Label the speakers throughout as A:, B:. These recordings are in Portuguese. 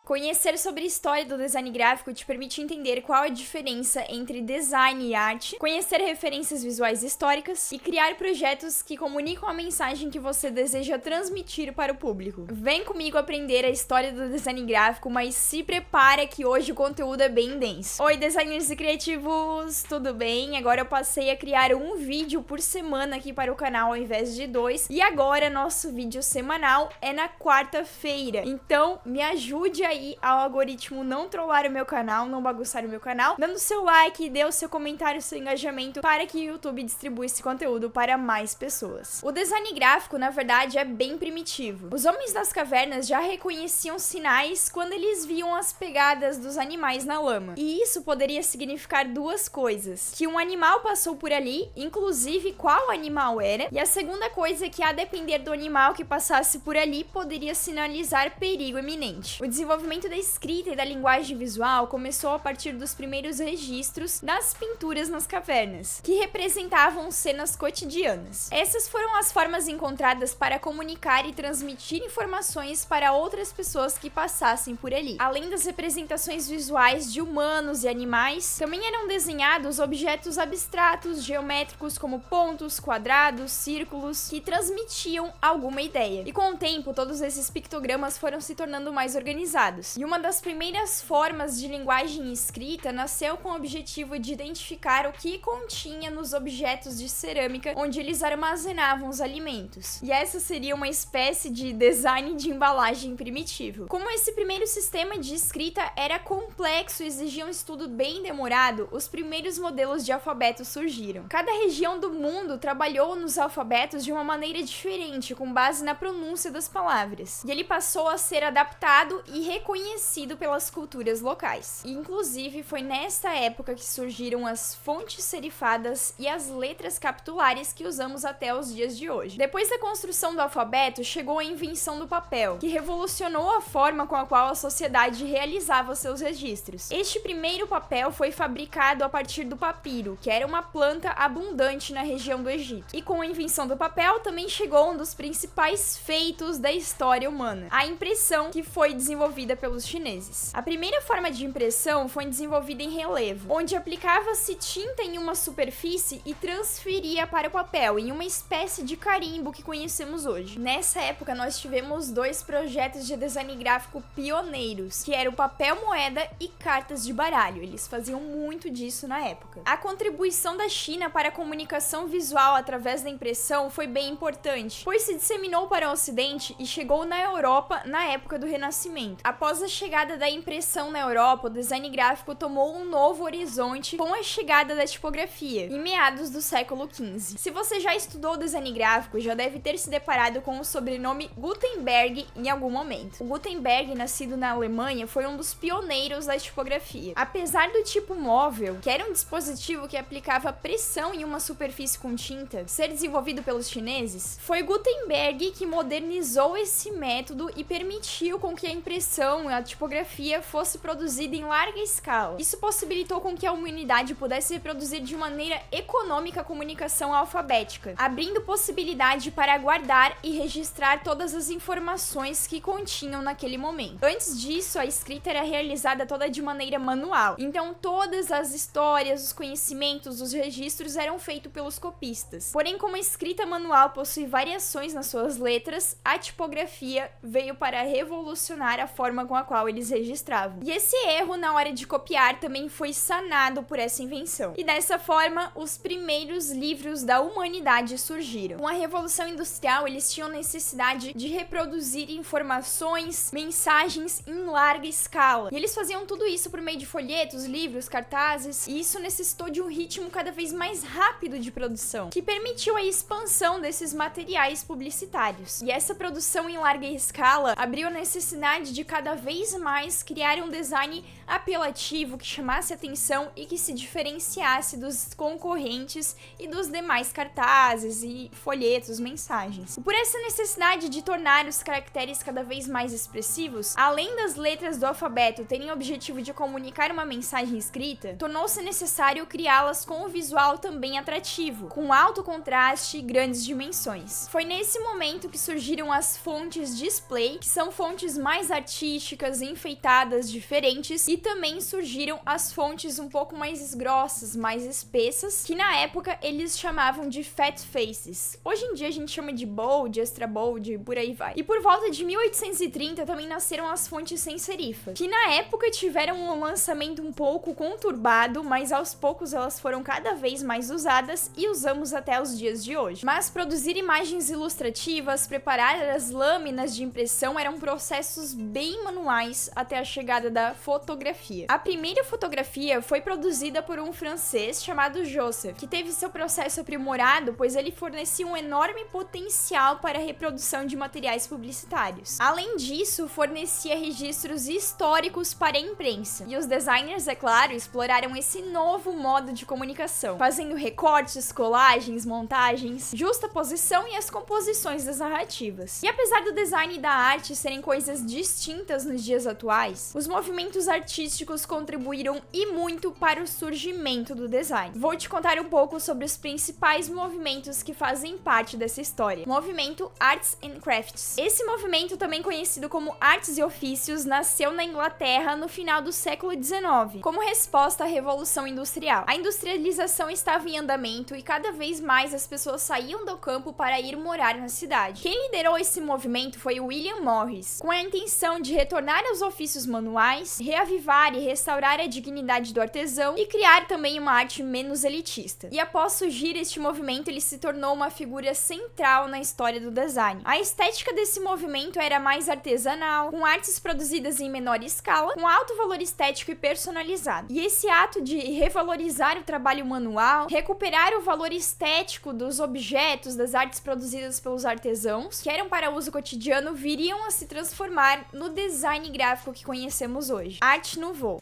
A: Conhecer sobre a história do design gráfico te permite entender qual a diferença entre design e arte, conhecer referências visuais históricas e criar projetos que comunicam a mensagem que você deseja transmitir para o público. Vem comigo aprender a história do design gráfico, mas se prepara que hoje o conteúdo é bem denso. Oi, designers e criativos, tudo bem? Agora eu passei a criar um vídeo por semana aqui para o canal ao invés de 2, e agora nosso vídeo semanal é na quarta-feira. Então me ajude aí ao algoritmo não trollar o meu canal, não bagunçar o meu canal, dando seu like, dê o seu comentário, seu engajamento para que o YouTube distribua esse conteúdo para mais pessoas. O design gráfico, na verdade, é bem primitivo. Os homens das cavernas já reconheciam sinais quando eles viam as pegadas dos animais na lama. E isso poderia significar duas coisas: que um animal passou por ali, inclusive qual animal era, e a segunda coisa é que, a depender do animal que passasse por ali, poderia sinalizar perigo iminente. O desenvolvimento da escrita e da linguagem visual começou a partir dos primeiros registros das pinturas nas cavernas, que representavam cenas cotidianas. Essas foram as formas encontradas para comunicar e transmitir informações para outras pessoas que passassem por ali. Além das representações visuais de humanos e animais, também eram desenhados objetos abstratos, geométricos, como pontos, quadrados, círculos, que transmitiam alguma ideia. E com o tempo, todos esses pictogramas foram se tornando mais organizados. E uma das primeiras formas de linguagem escrita nasceu com o objetivo de identificar o que continha nos objetos de cerâmica onde eles armazenavam os alimentos. E essa seria uma espécie de design de embalagem primitivo. Como esse primeiro sistema de escrita era complexo e exigia um estudo bem demorado, os primeiros modelos de alfabeto surgiram. Cada região do mundo trabalhou nos alfabetos de uma maneira diferente, com base na pronúncia das palavras. E ele passou a ser adaptado e reconhecido pelas culturas locais. E, inclusive, foi nesta época que surgiram as fontes serifadas e as letras capitulares que usamos até os dias de hoje. Depois da construção do alfabeto, chegou a invenção do papel, que revolucionou a forma com a qual a sociedade realizava seus registros. Este primeiro papel foi fabricado a partir do papiro, que era uma planta abundante na região do Egito. E com a invenção do papel, também chegou um dos principais feitos da história humana: a impressão, que foi desenvolvida pelos chineses. A primeira forma de impressão foi desenvolvida em relevo, onde aplicava-se tinta em uma superfície e transferia para o papel, em uma espécie de carimbo que conhecemos hoje. Nessa época, nós tivemos dois projetos de design gráfico pioneiros, que eram o papel moeda e cartas de baralho. Eles faziam muito disso na época. A contribuição da China para a comunicação visual através da impressão foi bem importante, pois se disseminou para o Ocidente e chegou na Europa na época do Renascimento. Após a chegada da impressão na Europa, o design gráfico tomou um novo horizonte com a chegada da tipografia, em meados do século XV. Se você já estudou design gráfico, já deve ter se deparado com o sobrenome Gutenberg em algum momento. O Gutenberg, nascido na Alemanha, foi um dos pioneiros da tipografia. Apesar do tipo móvel, que era um dispositivo que aplicava pressão em uma superfície com tinta, ser desenvolvido pelos chineses, foi Gutenberg que modernizou esse método e permitiu com que a impressão e a tipografia fosse produzida em larga escala. Isso possibilitou com que a humanidade pudesse reproduzir de maneira econômica a comunicação alfabética, abrindo possibilidade para guardar e registrar todas as informações que continham naquele momento. Antes disso, a escrita era realizada toda de maneira manual, então todas as histórias, os conhecimentos, os registros eram feitos pelos copistas. Porém, como a escrita manual possui variações nas suas letras, a tipografia veio para revolucionar a forma com a qual eles registravam. E esse erro na hora de copiar também foi sanado por essa invenção. E dessa forma, os primeiros livros da humanidade surgiram. Com a Revolução Industrial, eles tinham necessidade de reproduzir informações, mensagens em larga escala. E eles faziam tudo isso por meio de folhetos, livros, cartazes, e isso necessitou de um ritmo cada vez mais rápido de produção, que permitiu a expansão desses materiais publicitários. E essa produção em larga escala abriu a necessidade de cada vez mais criar um design apelativo que chamasse atenção e que se diferenciasse dos concorrentes e dos demais cartazes e folhetos, mensagens. Por essa necessidade de tornar os caracteres cada vez mais expressivos, além das letras do alfabeto terem o objetivo de comunicar uma mensagem escrita, tornou-se necessário criá-las com um visual também atrativo, com alto contraste e grandes dimensões. Foi nesse momento que surgiram as fontes display, que são fontes mais artísticas, artísticas, enfeitadas, diferentes, e também surgiram as fontes um pouco mais grossas, mais espessas, que na época eles chamavam de fat faces. Hoje em dia a gente chama de bold, extra bold, por aí vai. E por volta de 1830 também nasceram as fontes sem serifa, que na época tiveram um lançamento um pouco conturbado, mas aos poucos elas foram cada vez mais usadas e usamos até os dias de hoje. Mas produzir imagens ilustrativas, preparar as lâminas de impressão eram processos bem manuais até a chegada da fotografia. A primeira fotografia foi produzida por um francês chamado Joseph, que teve seu processo aprimorado, pois ele fornecia um enorme potencial para a reprodução de materiais publicitários. Além disso, fornecia registros históricos para a imprensa. E os designers, é claro, exploraram esse novo modo de comunicação, fazendo recortes, colagens, montagens, justaposição e as composições das narrativas. E apesar do design e da arte serem coisas distintas nos dias atuais, os movimentos artísticos contribuíram e muito para o surgimento do design. Vou te contar um pouco sobre os principais movimentos que fazem parte dessa história. Movimento Arts and Crafts. Esse movimento, também conhecido como artes e ofícios, nasceu na Inglaterra no final do século XIX, como resposta à Revolução Industrial. A industrialização estava em andamento e cada vez mais as pessoas saíam do campo para ir morar na cidade. Quem liderou esse movimento foi William Morris, com a intenção de retornar aos ofícios manuais, reavivar e restaurar a dignidade do artesão e criar também uma arte menos elitista. E após surgir este movimento, ele se tornou uma figura central na história do design. A estética desse movimento era mais artesanal, com artes produzidas em menor escala, com alto valor estético e personalizado. E esse ato de revalorizar o trabalho manual, recuperar o valor estético dos objetos, das artes produzidas pelos artesãos, que eram para uso cotidiano, viriam a se transformar no design gráfico que conhecemos hoje. Art Nouveau.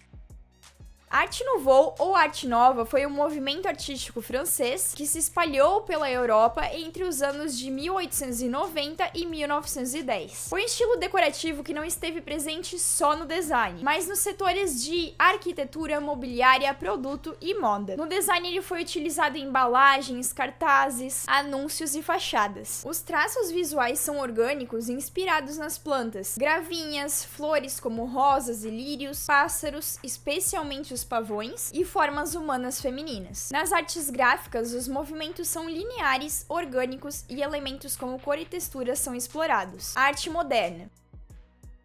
A: Art Nouveau ou Arte Nova foi um movimento artístico francês que se espalhou pela Europa entre os anos de 1890 e 1910. Foi um estilo decorativo que não esteve presente só no design, mas nos setores de arquitetura, mobiliária, produto e moda. No design ele foi utilizado em embalagens, cartazes, anúncios e fachadas. Os traços visuais são orgânicos e inspirados nas plantas, gravinhas, flores como rosas e lírios, pássaros, especialmente os pavões, e formas humanas femininas. Nas artes gráficas, os movimentos são lineares, orgânicos e elementos como cor e textura são explorados. A arte moderna.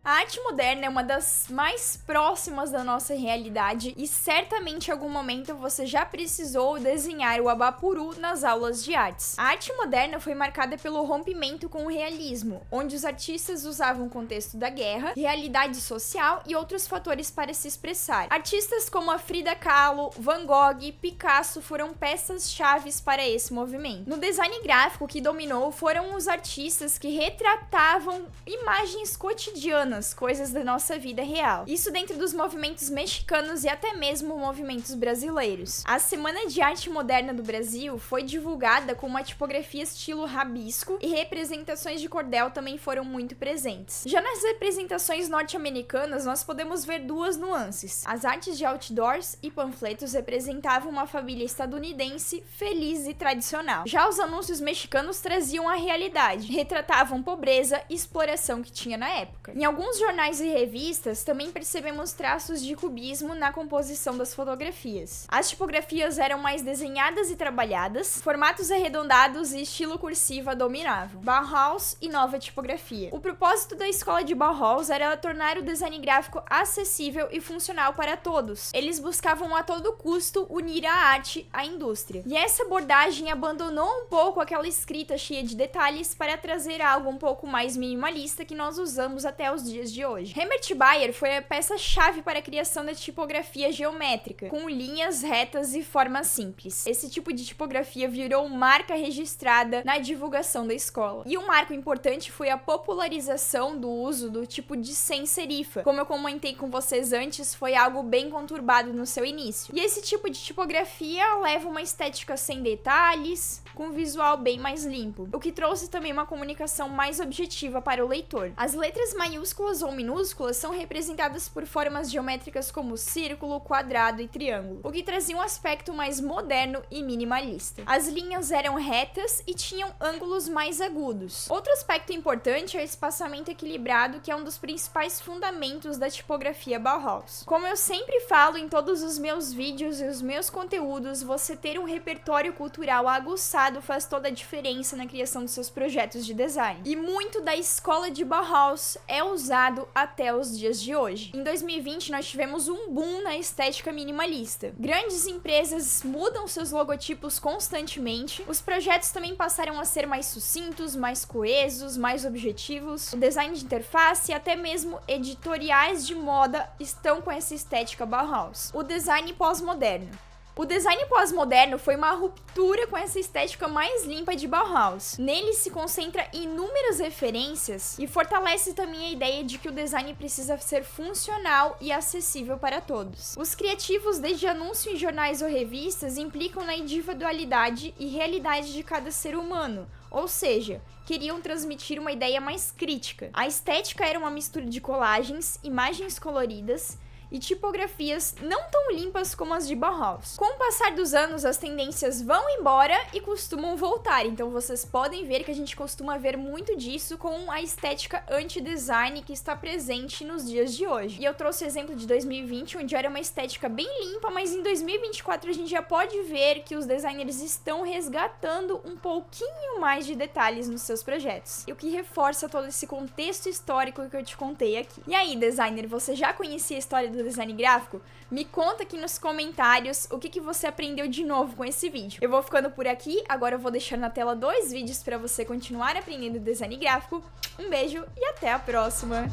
A: A arte moderna é uma das mais próximas da nossa realidade e certamente em algum momento você já precisou desenhar o abapuru nas aulas de artes. A arte moderna foi marcada pelo rompimento com o realismo, onde os artistas usavam o contexto da guerra, realidade social e outros fatores para se expressar. Artistas como a Frida Kahlo, Van Gogh, Picasso foram peças-chaves para esse movimento. No design gráfico, o que dominou foram os artistas que retratavam imagens cotidianas, coisas da nossa vida real. Isso dentro dos movimentos mexicanos e até mesmo movimentos brasileiros. A Semana de Arte Moderna do Brasil foi divulgada com uma tipografia estilo rabisco e representações de cordel também foram muito presentes. Já nas representações norte-americanas, nós podemos ver duas nuances. As artes de outdoors e panfletos representavam uma família estadunidense feliz e tradicional. Já os anúncios mexicanos traziam a realidade, retratavam pobreza e exploração que tinha na época. Em alguns jornais e revistas também percebemos traços de cubismo na composição das fotografias. As tipografias eram mais desenhadas e trabalhadas, formatos arredondados e estilo cursiva dominavam. Bauhaus e nova tipografia. O propósito da escola de Bauhaus era tornar o design gráfico acessível e funcional para todos. Eles buscavam a todo custo unir a arte à indústria. E essa abordagem abandonou um pouco aquela escrita cheia de detalhes para trazer algo um pouco mais minimalista que nós usamos até os dias de hoje. Herbert Bayer foi a peça-chave para a criação da tipografia geométrica, com linhas retas e formas simples. Esse tipo de tipografia virou marca registrada na divulgação da escola. E um marco importante foi a popularização do uso do tipo de sem serifa. Como eu comentei com vocês antes, foi algo bem conturbado no seu início. E esse tipo de tipografia leva uma estética sem detalhes, com um visual bem mais limpo, o que trouxe também uma comunicação mais objetiva para o leitor. As letras maiúsculas maiúsculas ou minúsculas são representadas por formas geométricas como círculo, quadrado e triângulo, o que trazia um aspecto mais moderno e minimalista. As linhas eram retas e tinham ângulos mais agudos. Outro aspecto importante é o espaçamento equilibrado, que é um dos principais fundamentos da tipografia Bauhaus. Como eu sempre falo em todos os meus vídeos e os meus conteúdos, você ter um repertório cultural aguçado faz toda a diferença na criação dos seus projetos de design. E muito da escola de Bauhaus é usado até os dias de hoje. Em 2020, nós tivemos um boom na estética minimalista. Grandes empresas mudam seus logotipos constantemente, os projetos também passaram a ser mais sucintos, mais coesos, mais objetivos. O design de interface e até mesmo editoriais de moda estão com essa estética Bauhaus. O design pós-moderno. O design pós-moderno foi uma ruptura com essa estética mais limpa de Bauhaus. Nele se concentra inúmeras referências e fortalece também a ideia de que o design precisa ser funcional e acessível para todos. Os criativos, desde anúncio em jornais ou revistas, implicam na individualidade e realidade de cada ser humano, ou seja, queriam transmitir uma ideia mais crítica. A estética era uma mistura de colagens, imagens coloridas e tipografias não tão limpas como as de Bauhaus. Com o passar dos anos, as tendências vão embora e costumam voltar, então vocês podem ver que a gente costuma ver muito disso com a estética anti-design que está presente nos dias de hoje. E eu trouxe o exemplo de 2020, onde era uma estética bem limpa, mas em 2024 a gente já pode ver que os designers estão resgatando um pouquinho mais de detalhes nos seus projetos, e o que reforça todo esse contexto histórico que eu te contei aqui. E aí, designer, você já conhecia a história do design gráfico? Me conta aqui nos comentários o que você aprendeu de novo com esse vídeo. Eu vou ficando por aqui, agora eu vou deixar na tela 2 vídeos para você continuar aprendendo design gráfico. Um beijo e até a próxima!